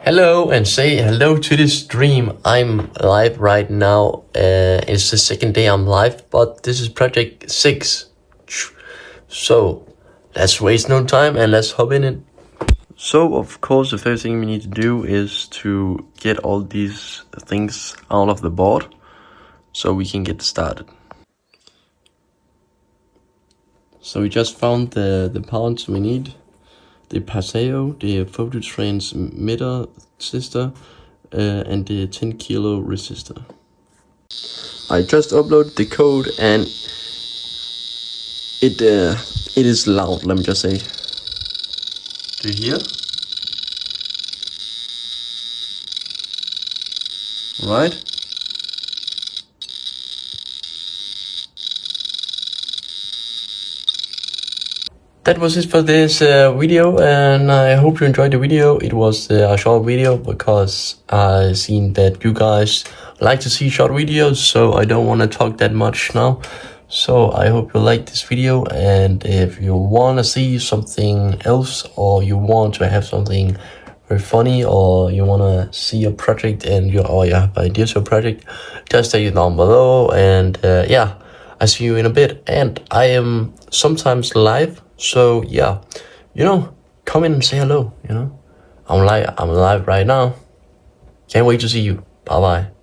Hello and say hello to the stream. I'm live right now. It's the second day I'm live, but this is project 6. So let's waste no time and let's hop in it. So of course the first thing we need to do is to get all these things out of the board so we can get started. So we just found the parts we need. The Paseo, the photo transmitter resistor, and the 10 kilo resistor. I just uploaded the code and it is loud, let me just say. Do you hear? Right? That was it for this video, and I hope you enjoyed the video. It was a short video because I seen that you guys like to see short videos, so I don't want to talk that much now. So I hope you like this video, and if you want to see something else, or you want to have something very funny, or you want to see a project and you have ideas for a project, just take it down below. And yeah, I see you in a bit, and I am sometimes live. So yeah, come in and say hello. I'm live right now. Can't wait to see you. Bye bye.